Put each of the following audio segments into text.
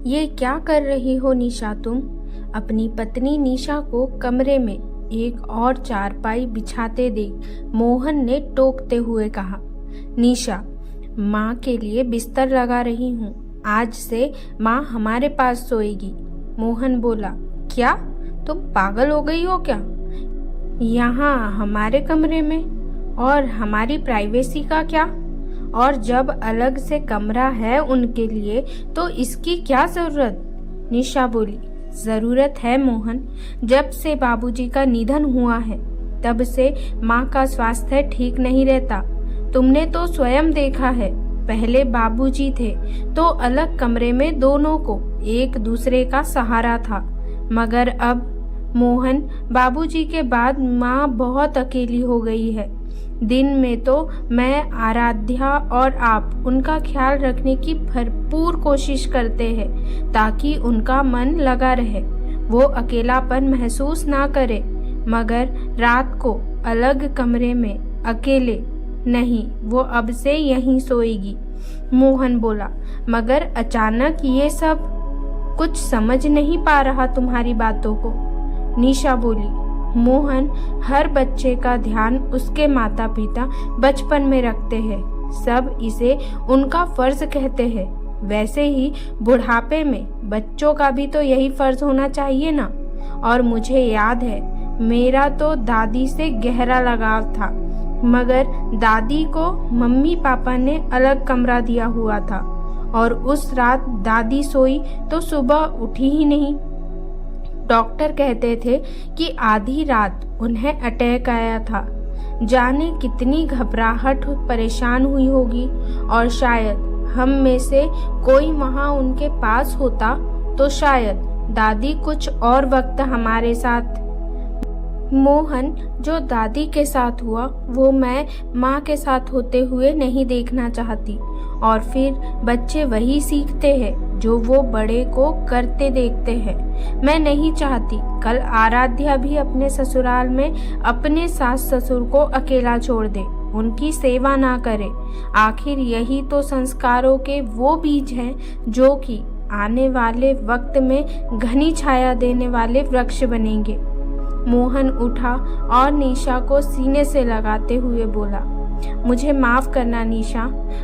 ये क्या कर रही हो निशा तुम? अपनी पत्नी निशा को कमरे में एक और चारपाई बिछाते देख मोहन ने टोकते हुए कहा। निशा, माँ के लिए बिस्तर लगा रही हूँ। आज से माँ हमारे पास सोएगी। मोहन बोला। क्या तुम पागल हो गई हो क्या? यहाँ हमारे कमरे में, और हमारी प्राइवेसी का क्या? और जब अलग से कमरा है उनके लिए तो इसकी क्या जरूरत? निशा बोली। जरूरत है मोहन। जब से बाबूजी का निधन हुआ है तब से माँ का स्वास्थ्य ठीक नहीं रहता। तुमने तो स्वयं देखा है। पहले बाबूजी थे तो अलग कमरे में दोनों को एक दूसरे का सहारा था, मगर अब मोहन, बाबूजी के बाद माँ बहुत अकेली हो गई है। दिन में तो मैं, आराध्या और आप उनका ख्याल रखने की भरपूर कोशिश करते हैं ताकि उनका मन लगा रहे, वो अकेलापन महसूस ना करे। मगर रात को अलग कमरे में अकेले नहीं, वो अब से यहीं सोएगी। मोहन बोला। मगर अचानक ये सब कुछ समझ नहीं पा रहा तुम्हारी बातों को। निशा बोली। मोहन, हर बच्चे का ध्यान उसके माता पिता बचपन में रखते हैं। सब इसे उनका फर्ज कहते हैं। वैसे ही बुढ़ापे में बच्चों का भी तो यही फर्ज होना चाहिए ना। और मुझे याद है, मेरा तो दादी से गहरा लगाव था, मगर दादी को मम्मी पापा ने अलग कमरा दिया हुआ था और उस रात दादी सोई तो सुबह उठी ही नहीं। डॉक्टर कहते थे कि आधी रात उन्हें अटैक आया था। जाने कितनी घबराहट परेशान हुई होगी, और शायद हम में से कोई वहां उनके पास होता तो शायद दादी कुछ और वक्त हमारे साथ। मोहन, जो दादी के साथ हुआ वो मैं माँ के साथ होते हुए नहीं देखना चाहती। और फिर बच्चे वही सीखते हैं जो वो बड़े को करते देखते हैं। मैं नहीं चाहती कल आराध्या भी अपने ससुराल में अपने सास ससुर को अकेला छोड़ दे, उनकी सेवा ना करे। आखिर यही तो संस्कारों के वो बीज हैं जो कि आने वाले वक्त में घनी छाया देने वाले वृक्ष बनेंगे। मोहन उठा और निशा को सीने से लगाते हुए बोला। मुझे माफ करना निशा,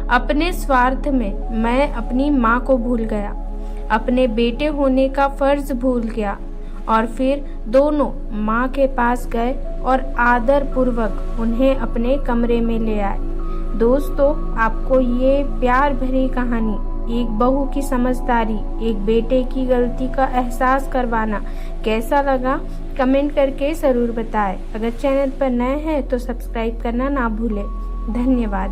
अपने स्वार्थ में मैं अपनी माँ को भूल गया, अपने बेटे होने का फर्ज भूल गया। और फिर दोनों माँ के पास गए और आदर पूर्वक उन्हें अपने कमरे में ले आए। दोस्तों, आपको ये प्यार भरी कहानी, एक बहू की समझदारी, एक बेटे की गलती का एहसास करवाना कैसा लगा कमेंट करके ज़रूर बताएं। अगर चैनल पर नए हैं तो सब्सक्राइब करना ना भूलें। धन्यवाद।